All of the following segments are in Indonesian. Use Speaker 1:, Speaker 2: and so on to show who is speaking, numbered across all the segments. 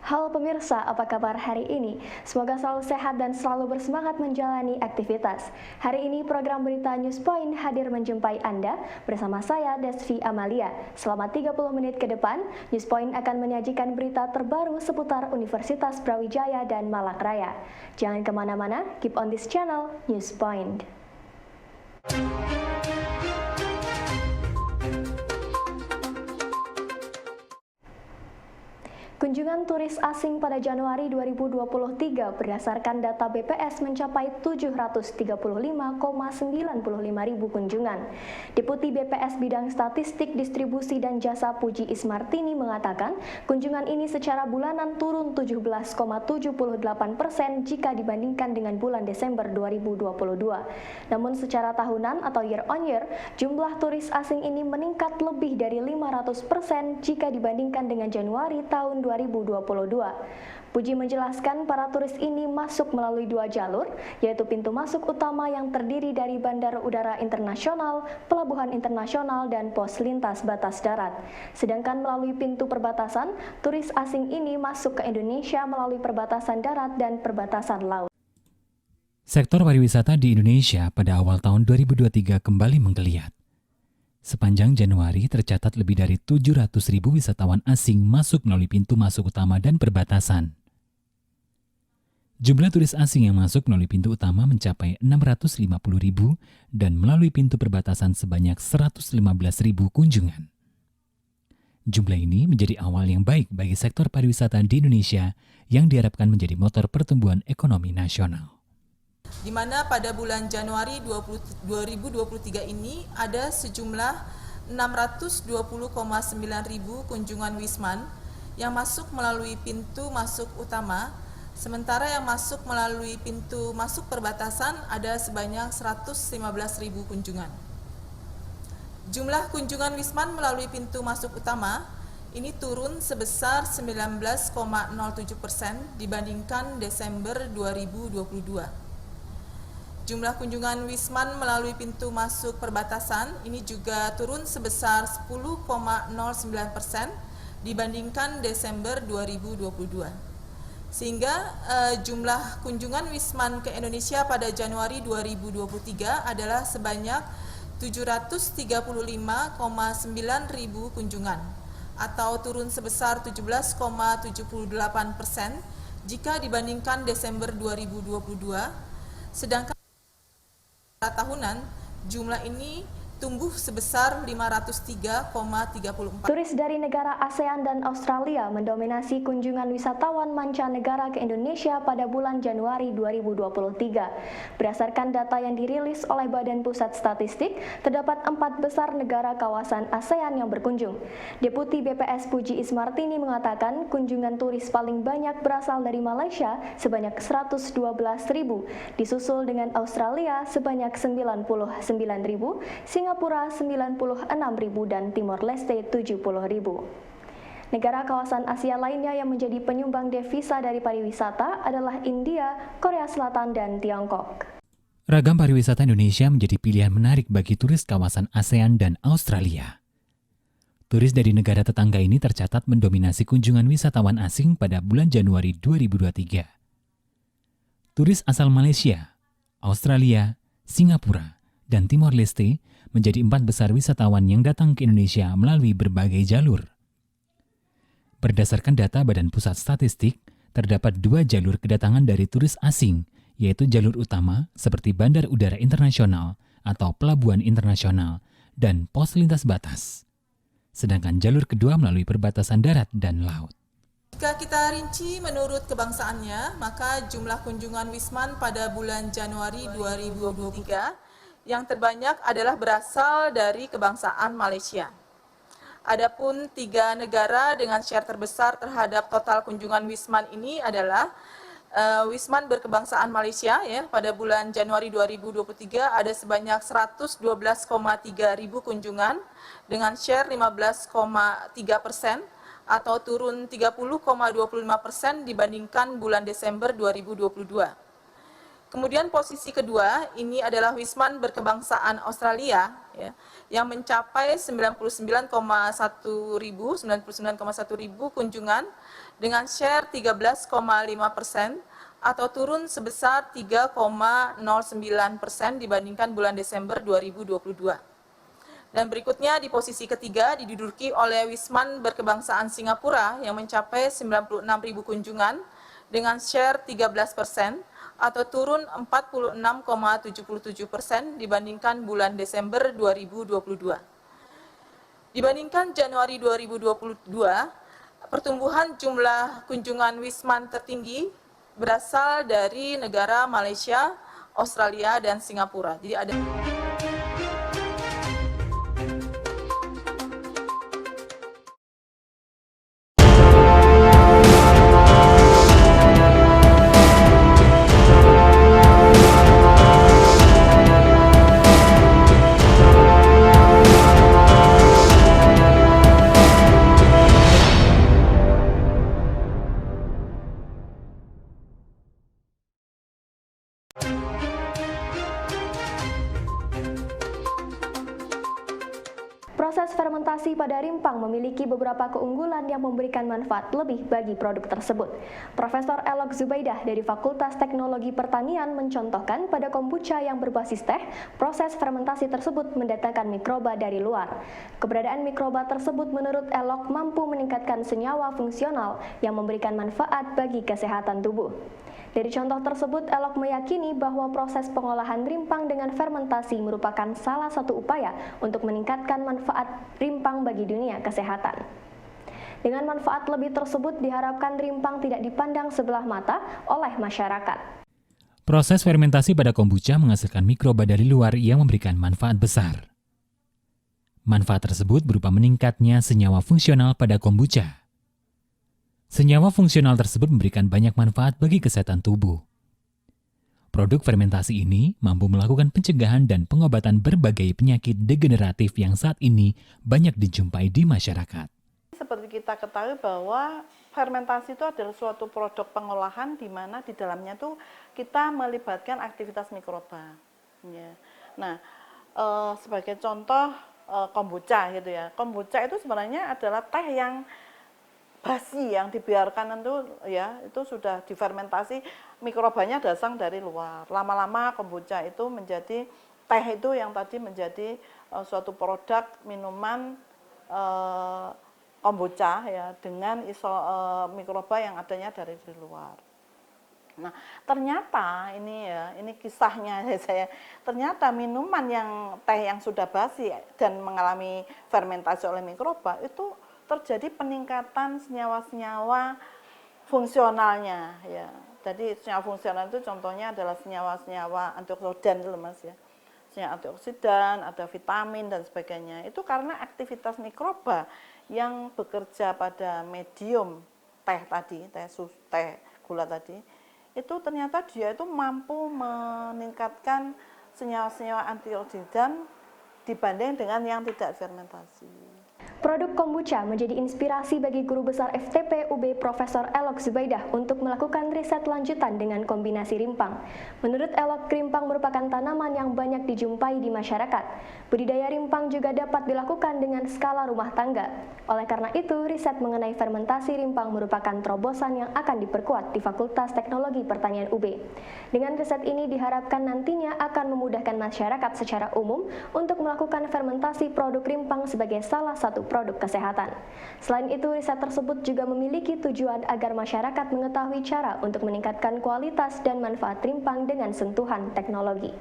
Speaker 1: Halo pemirsa, apa kabar hari ini? Semoga selalu sehat dan selalu bersemangat menjalani aktivitas. Hari ini program Berita Newspoint hadir menjumpai Anda bersama saya Desvi Amalia. Selama 30 menit ke depan, Newspoint akan menyajikan berita terbaru seputar Universitas Brawijaya dan Malakraya. Jangan kemana-mana, keep on this channel, Newspoint. Kunjungan turis asing pada Januari 2023 berdasarkan data BPS mencapai 735,95 ribu kunjungan. Deputi BPS Bidang Statistik, Distribusi dan Jasa Puji Ismartini mengatakan kunjungan ini secara bulanan turun 17,78% jika dibandingkan dengan bulan Desember 2022. Namun secara tahunan atau year on year, jumlah turis asing ini meningkat lebih dari 500% jika dibandingkan dengan Januari tahun 2022. Puji menjelaskan para turis ini masuk melalui dua jalur, yaitu pintu masuk utama yang terdiri dari Bandara Udara Internasional, Pelabuhan Internasional, dan pos lintas batas darat. Sedangkan melalui pintu perbatasan, turis asing ini masuk ke Indonesia melalui perbatasan darat dan perbatasan laut.
Speaker 2: Sektor pariwisata di Indonesia pada awal tahun 2023 kembali menggeliat. Sepanjang Januari tercatat lebih dari 700.000 wisatawan asing masuk melalui pintu masuk utama dan perbatasan. Jumlah turis asing yang masuk melalui pintu utama mencapai 650.000 dan melalui pintu perbatasan sebanyak 115.000 kunjungan. Jumlah ini menjadi awal yang baik bagi sektor pariwisata di Indonesia yang diharapkan menjadi motor pertumbuhan ekonomi nasional.
Speaker 3: Di mana pada bulan Januari 2023 ini ada sejumlah 620,9 ribu kunjungan Wisman yang masuk melalui pintu masuk utama, sementara yang masuk melalui pintu masuk perbatasan ada sebanyak 115 ribu kunjungan. Jumlah kunjungan Wisman melalui pintu masuk utama ini turun sebesar 19,07% dibandingkan Desember 2022. Jumlah kunjungan Wisman melalui pintu masuk perbatasan ini juga turun sebesar 10,09% dibandingkan Desember 2022. Sehingga jumlah kunjungan Wisman ke Indonesia pada Januari 2023 adalah sebanyak 735,9 ribu kunjungan atau turun sebesar 17,78% jika dibandingkan Desember 2022. Sedangkan tahunan jumlah ini tumbuh sebesar 503,34.
Speaker 1: Turis dari negara ASEAN dan Australia mendominasi kunjungan wisatawan mancanegara ke Indonesia pada bulan Januari 2023. Berdasarkan data yang dirilis oleh Badan Pusat Statistik, terdapat 4 besar negara kawasan ASEAN yang berkunjung. Deputi BPS Puji Ismartini mengatakan kunjungan turis paling banyak berasal dari Malaysia sebanyak 112.000, disusul dengan Australia sebanyak 99.000, Singapura 96.000 dan Timor Leste 70.000. Negara kawasan Asia lainnya yang menjadi penyumbang devisa dari pariwisata adalah India, Korea Selatan, dan Tiongkok.
Speaker 2: Ragam pariwisata Indonesia menjadi pilihan menarik bagi turis kawasan ASEAN dan Australia. Turis dari negara tetangga ini tercatat mendominasi kunjungan wisatawan asing pada bulan Januari 2023. Turis asal Malaysia, Australia, Singapura, dan Timor Leste menjadi 4 besar wisatawan yang datang ke Indonesia melalui berbagai jalur. Berdasarkan data Badan Pusat Statistik, terdapat 2 jalur kedatangan dari turis asing, yaitu jalur utama seperti Bandar Udara Internasional atau Pelabuhan Internasional dan pos lintas batas. Sedangkan jalur kedua melalui perbatasan darat dan laut.
Speaker 3: Jika kita rinci menurut kebangsaannya, maka jumlah kunjungan Wisman pada bulan Januari 2023 yang terbanyak adalah berasal dari kebangsaan Malaysia. Adapun 3 negara dengan share terbesar terhadap total kunjungan Wisman ini adalah Wisman berkebangsaan Malaysia ya pada bulan Januari 2023 ada sebanyak 112,3 ribu kunjungan dengan share 15,3% atau turun 30,25% dibandingkan bulan Desember 2022. Kemudian posisi kedua ini adalah Wisman berkebangsaan Australia ya, yang mencapai 99,1 ribu kunjungan dengan share 13,5% atau turun sebesar 3,09% dibandingkan bulan Desember 2022. Dan berikutnya di posisi ketiga diduduki oleh Wisman berkebangsaan Singapura yang mencapai 96 ribu kunjungan dengan share 13% atau turun 46,77% dibandingkan bulan Desember 2022. Dibandingkan Januari 2022, pertumbuhan jumlah kunjungan Wisman tertinggi berasal dari negara Malaysia, Australia, dan Singapura. Jadi ada
Speaker 1: Proses fermentasi pada rimpang memiliki beberapa keunggulan yang memberikan manfaat lebih bagi produk tersebut. Profesor Elok Zubaidah dari Fakultas Teknologi Pertanian mencontohkan pada kombucha yang berbasis teh, proses fermentasi tersebut mendatangkan mikroba dari luar. Keberadaan mikroba tersebut menurut Elok mampu meningkatkan senyawa fungsional yang memberikan manfaat bagi kesehatan tubuh. Dari contoh tersebut, Elok meyakini bahwa proses pengolahan rimpang dengan fermentasi merupakan salah satu upaya untuk meningkatkan manfaat rimpang bagi dunia kesehatan. Dengan manfaat lebih tersebut, diharapkan rimpang tidak dipandang sebelah mata oleh masyarakat.
Speaker 2: Proses fermentasi pada kombucha menghasilkan mikroba dari luar yang memberikan manfaat besar. Manfaat tersebut berupa meningkatnya senyawa fungsional pada kombucha. Senyawa fungsional tersebut memberikan banyak manfaat bagi kesehatan tubuh. Produk fermentasi ini mampu melakukan pencegahan dan pengobatan berbagai penyakit degeneratif yang saat ini banyak dijumpai di masyarakat.
Speaker 4: Seperti kita ketahui bahwa fermentasi itu adalah suatu produk pengolahan di mana di dalamnya tuh kita melibatkan aktivitas mikroba. Ya. Nah, sebagai contoh kombucha gitu ya. Kombucha itu sebenarnya adalah teh yang basi yang dibiarkan itu sudah difermentasi, mikrobanya datang dari luar. Lama-lama kombucha itu menjadi teh itu yang tadi menjadi suatu produk minuman kombucha ya dengan mikroba yang adanya dari luar. Nah, ternyata ini kisahnya saya. Ternyata minuman yang teh yang sudah basi dan mengalami fermentasi oleh mikroba itu terjadi peningkatan senyawa-senyawa fungsionalnya ya. Jadi senyawa fungsional itu contohnya adalah senyawa-senyawa antioksidan itu Mas ya. Senyawa antioksidan, ada vitamin dan sebagainya. Itu karena aktivitas mikroba yang bekerja pada medium teh tadi, teh gula tadi. Itu ternyata dia itu mampu meningkatkan senyawa-senyawa antioksidan dibanding dengan yang tidak fermentasi.
Speaker 1: Produk kombucha menjadi inspirasi bagi Guru Besar FTP UB Profesor Elok Zubaidah untuk melakukan riset lanjutan dengan kombinasi rimpang. Menurut Elok, rimpang merupakan tanaman yang banyak dijumpai di masyarakat. Budidaya rimpang juga dapat dilakukan dengan skala rumah tangga. Oleh karena itu, riset mengenai fermentasi rimpang merupakan terobosan yang akan diperkuat di Fakultas Teknologi Pertanian UB. Dengan riset ini diharapkan nantinya akan memudahkan masyarakat secara umum untuk melakukan fermentasi produk rimpang sebagai salah satu produk kesehatan. Selain itu, riset tersebut juga memiliki tujuan agar masyarakat mengetahui cara untuk meningkatkan kualitas dan manfaat rimpang dengan sentuhan teknologi.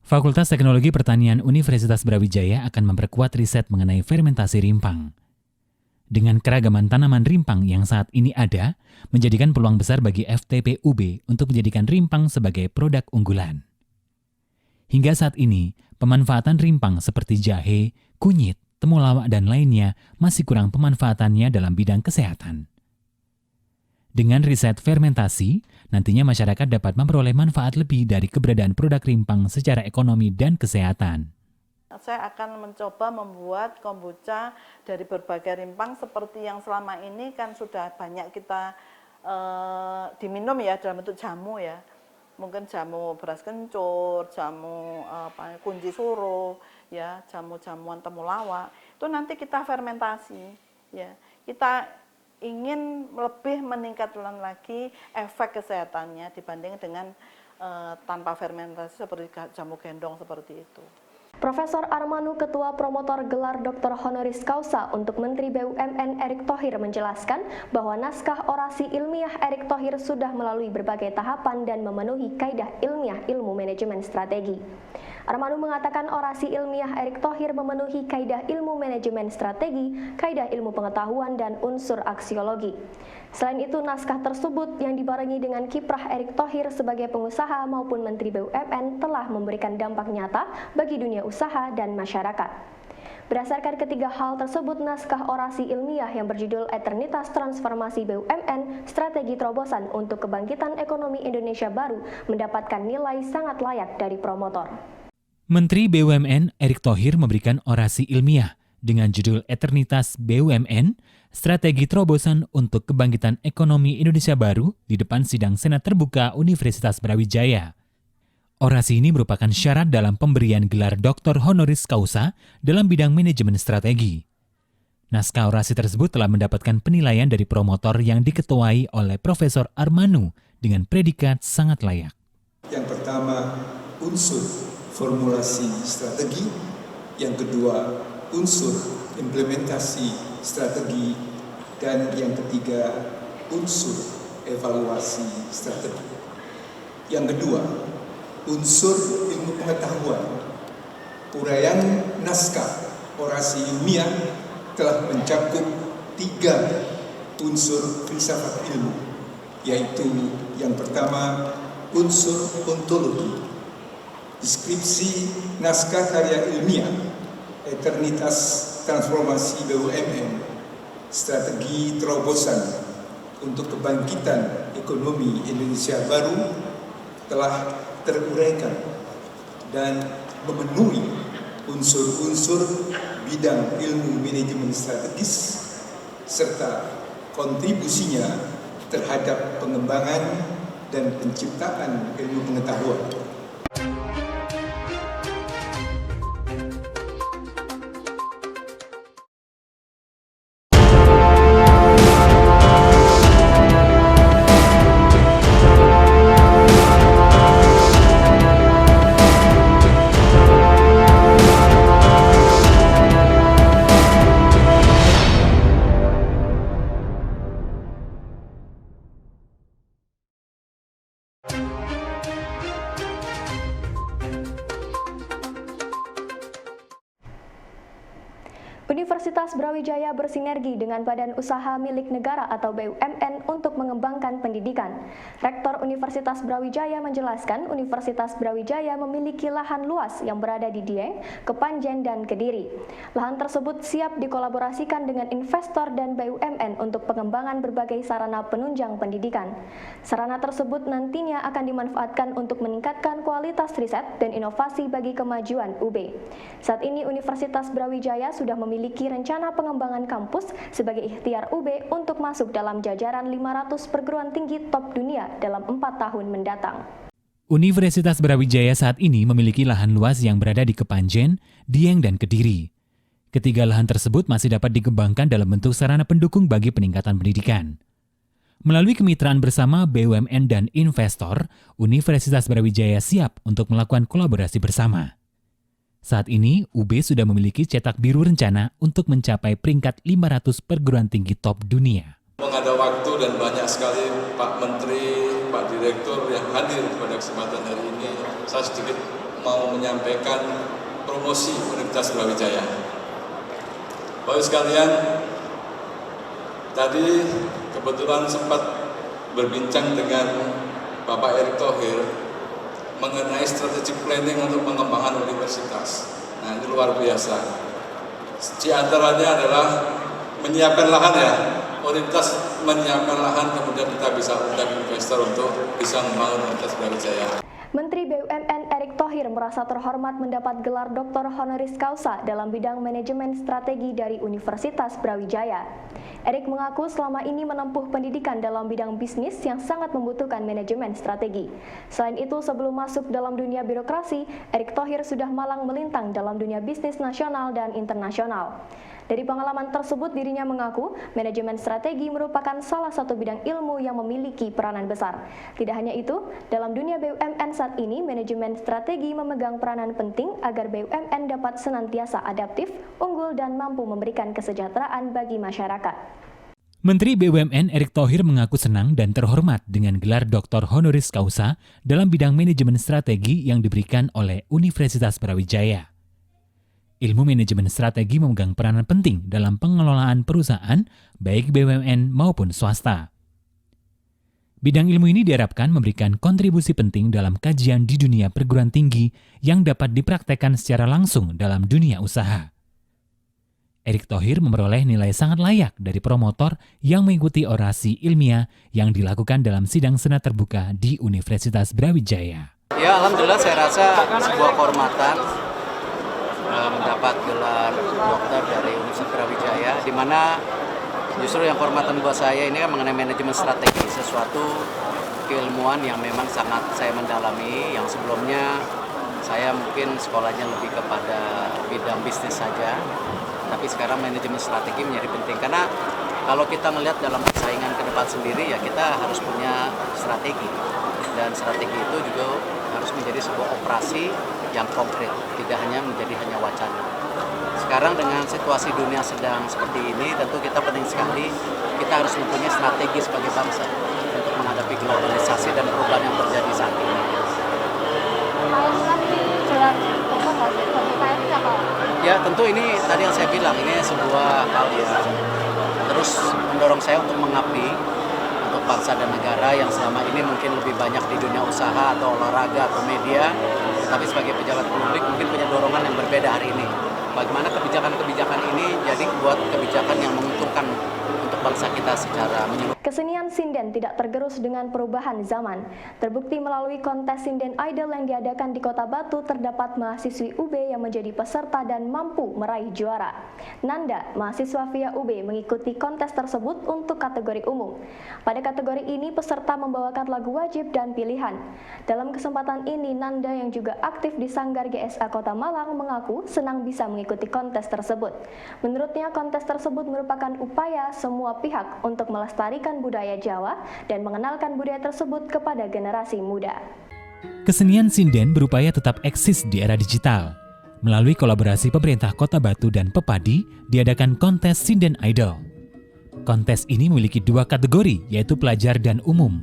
Speaker 2: Fakultas Teknologi Pertanian Universitas Brawijaya akan memperkuat riset mengenai fermentasi rimpang. Dengan keragaman tanaman rimpang yang saat ini ada, menjadikan peluang besar bagi FTP UB untuk menjadikan rimpang sebagai produk unggulan. Hingga saat ini, pemanfaatan rimpang seperti jahe, kunyit, temulawak, dan lainnya masih kurang pemanfaatannya dalam bidang kesehatan. Dengan riset fermentasi, nantinya masyarakat dapat memperoleh manfaat lebih dari keberadaan produk rimpang secara ekonomi dan kesehatan.
Speaker 4: Saya akan mencoba membuat kombucha dari berbagai rimpang seperti yang selama ini kan sudah banyak kita diminum ya dalam bentuk jamu ya. Mungkin jamu beras kencur, jamu kunci suruh, ya, jamu-jamuan temulawak. Itu nanti kita fermentasi, ya. Kita ingin lebih meningkatkan lagi efek kesehatannya dibanding dengan tanpa fermentasi seperti jamu gendong seperti itu.
Speaker 1: Profesor Armanu, Ketua Promotor Gelar Dr. Honoris Causa untuk Menteri BUMN Erick Thohir menjelaskan bahwa naskah orasi ilmiah Erick Thohir sudah melalui berbagai tahapan dan memenuhi kaidah ilmiah ilmu manajemen strategi. Armanu mengatakan orasi ilmiah Erick Thohir memenuhi kaidah ilmu manajemen strategi, kaidah ilmu pengetahuan, dan unsur aksiologi. Selain itu, naskah tersebut yang dibarengi dengan kiprah Erick Thohir sebagai pengusaha maupun Menteri BUMN telah memberikan dampak nyata bagi dunia usaha dan masyarakat. Berdasarkan ketiga hal tersebut, naskah orasi ilmiah yang berjudul Eternitas Transformasi BUMN, Strategi Terobosan untuk Kebangkitan Ekonomi Indonesia Baru mendapatkan nilai sangat layak dari promotor.
Speaker 2: Menteri BUMN Erick Thohir memberikan orasi ilmiah dengan judul Eternitas BUMN, Strategi Terobosan untuk Kebangkitan Ekonomi Indonesia Baru di depan sidang Senat Terbuka Universitas Brawijaya. Orasi ini merupakan syarat dalam pemberian gelar Dr. Honoris Causa dalam bidang manajemen strategi. Naskah orasi tersebut telah mendapatkan penilaian dari promotor yang diketuai oleh Profesor Armanu dengan predikat sangat layak.
Speaker 5: Yang pertama, unsur formulasi strategi. Yang kedua, unsur implementasi strategi. Dan yang ketiga, unsur evaluasi strategi. Yang kedua, unsur ilmu pengetahuan. Uraian naskah orasi ilmiah telah mencakup 3 unsur filsafat ilmu, yaitu yang pertama, unsur ontologi. Deskripsi naskah karya ilmiah Eternitas Transformasi BUMN, Strategi Terobosan untuk Kebangkitan Ekonomi Indonesia Baru telah teruraikan dan memenuhi unsur-unsur bidang ilmu manajemen strategis serta kontribusinya terhadap pengembangan dan penciptaan ilmu pengetahuan.
Speaker 1: Universitas Brawijaya bersinergi dengan Badan Usaha Milik Negara atau BUMN untuk mengembangkan pendidikan. Rektor Universitas Brawijaya menjelaskan Universitas Brawijaya memiliki lahan luas yang berada di Dieng, Kepanjen, dan Kediri. Lahan tersebut siap dikolaborasikan dengan investor dan BUMN untuk pengembangan berbagai sarana penunjang pendidikan. Sarana tersebut nantinya akan dimanfaatkan untuk meningkatkan kualitas riset dan inovasi bagi kemajuan UB. Saat ini Universitas Brawijaya sudah memiliki rencana pengembangan kampus sebagai ikhtiar UB untuk masuk dalam jajaran 500 perguruan tinggi top dunia dalam 4 tahun mendatang.
Speaker 2: Universitas Brawijaya saat ini memiliki lahan luas yang berada di Kepanjen, Dieng, dan Kediri. Ketiga lahan tersebut masih dapat dikembangkan dalam bentuk sarana pendukung bagi peningkatan pendidikan. Melalui kemitraan bersama BUMN dan investor, Universitas Brawijaya siap untuk melakukan kolaborasi bersama. Saat ini, UB sudah memiliki cetak biru rencana untuk mencapai peringkat 500 perguruan tinggi top dunia.
Speaker 6: Ada waktu dan banyak sekali Pak Menteri, Pak Direktur yang hadir pada kesempatan hari ini. Saya sedikit mau menyampaikan promosi Universitas Brawijaya. Bapak sekalian, tadi kebetulan sempat berbincang dengan Bapak Erick Thohir mengenai strategic planning untuk pengembangan universitas. Nah, ini luar biasa. Di antaranya adalah menyiapkan lahan ya. Universitas menyiapkan lahan, kemudian kita bisa undang investor untuk bisa membangun Universitas Brawijaya.
Speaker 1: Menteri BUMN Erick Thohir merasa terhormat mendapat gelar Dr. Honoris Causa dalam bidang manajemen strategi dari Universitas Brawijaya. Erick mengaku selama ini menempuh pendidikan dalam bidang bisnis yang sangat membutuhkan manajemen strategi. Selain itu, sebelum masuk dalam dunia birokrasi, Erick Thohir sudah malang melintang dalam dunia bisnis nasional dan internasional. Dari pengalaman tersebut, dirinya mengaku manajemen strategi merupakan salah satu bidang ilmu yang memiliki peranan besar. Tidak hanya itu, dalam dunia BUMN saat ini, manajemen strategi memegang peranan penting agar BUMN dapat senantiasa adaptif, unggul, dan mampu memberikan kesejahteraan bagi masyarakat.
Speaker 2: Menteri BUMN Erick Thohir mengaku senang dan terhormat dengan gelar Dr. Honoris Causa dalam bidang manajemen strategi yang diberikan oleh Universitas Brawijaya. Ilmu manajemen strategi memegang peranan penting dalam pengelolaan perusahaan, baik BUMN maupun swasta. Bidang ilmu ini diharapkan memberikan kontribusi penting dalam kajian di dunia perguruan tinggi yang dapat dipraktekkan secara langsung dalam dunia usaha. Erick Thohir memperoleh nilai sangat layak dari promotor yang mengikuti orasi ilmiah yang dilakukan dalam sidang senat terbuka di Universitas Brawijaya.
Speaker 7: Ya, alhamdulillah saya rasa sebuah kehormatan mendapat gelar dokter dari Universitas Brawijaya, di mana justru yang kehormatan buat saya ini kan mengenai manajemen strategi, sesuatu keilmuan yang memang sangat saya mendalami, yang sebelumnya saya mungkin sekolahnya lebih kepada bidang bisnis saja, tapi sekarang manajemen strategi menjadi penting, karena kalau kita melihat dalam persaingan ke depan sendiri ya kita harus punya strategi, dan strategi itu juga harus menjadi sebuah operasi yang konkret, tidak hanya menjadi wacana. Sekarang dengan situasi dunia sedang seperti ini, tentu kita penting sekali kita harus mempunyai strategi sebagai bangsa untuk menghadapi globalisasi dan perubahan yang terjadi saat ini. Ya, tentu ini tadi yang saya bilang, ini sebuah hal yang terus mendorong saya untuk mengabdi untuk bangsa dan negara yang selama ini mungkin lebih banyak di dunia usaha atau olahraga atau media, tapi sebagai pejabat publik mungkin punya dorongan yang berbeda hari ini. Bagaimana kebijakan-kebijakan ini jadi buat kebijakan yang menguntungkan untuk bangsa kita secara menyeluruh.
Speaker 1: Kesenian sinden tidak tergerus dengan perubahan zaman. Terbukti melalui kontes sinden idol yang diadakan di Kota Batu, terdapat mahasiswi UB yang menjadi peserta dan mampu meraih juara. Nanda, mahasiswa via UB, mengikuti kontes tersebut untuk kategori umum. Pada kategori ini, peserta membawakan lagu wajib dan pilihan. Dalam kesempatan ini, Nanda yang juga aktif di Sanggar GSA Kota Malang mengaku senang bisa mengikuti kontes tersebut. Menurutnya, kontes tersebut merupakan upaya semua pihak untuk melestarikan budaya Jawa dan mengenalkan budaya tersebut kepada generasi muda.
Speaker 2: Kesenian sinden berupaya tetap eksis di era digital. Melalui kolaborasi pemerintah Kota Batu dan Pepadi, diadakan kontes sinden idol. Kontes ini memiliki dua kategori, yaitu pelajar dan umum.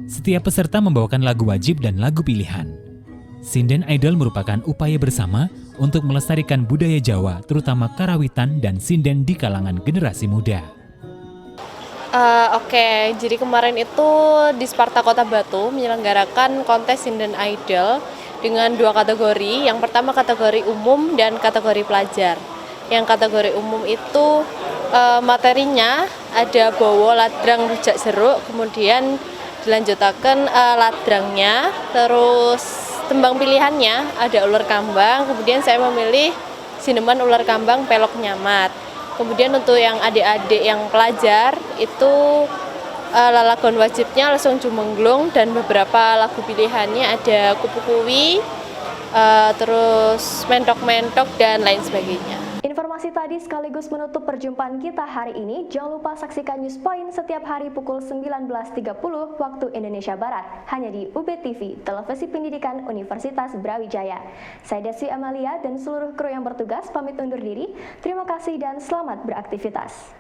Speaker 2: Setiap peserta membawakan lagu wajib dan lagu pilihan. Sinden idol merupakan upaya bersama untuk melestarikan budaya Jawa, terutama karawitan dan sinden di kalangan generasi muda.
Speaker 8: Oke, jadi kemarin itu di Sparta Kota Batu menyelenggarakan kontes sinden idol dengan dua kategori. Yang pertama kategori umum dan kategori pelajar. Yang kategori umum itu materinya ada bowo, ladrang, rujak jeruk, kemudian dilanjutakan ladrangnya, terus tembang pilihannya ada ular kambang, kemudian saya memilih sineman ular kambang pelok nyamat. Kemudian untuk yang adik-adik yang pelajar itu lalagon wajibnya langsung jumenglung, dan beberapa lagu pilihannya ada kupu-kuwi, terus mentok-mentok dan lain sebagainya.
Speaker 1: Informasi tadi sekaligus menutup perjumpaan kita hari ini. Jangan lupa saksikan News Point setiap hari pukul 19.30 waktu Indonesia Barat, hanya di UB TV, Televisi Pendidikan Universitas Brawijaya. Saya Desi Amalia dan seluruh kru yang bertugas pamit undur diri. Terima kasih dan selamat beraktivitas.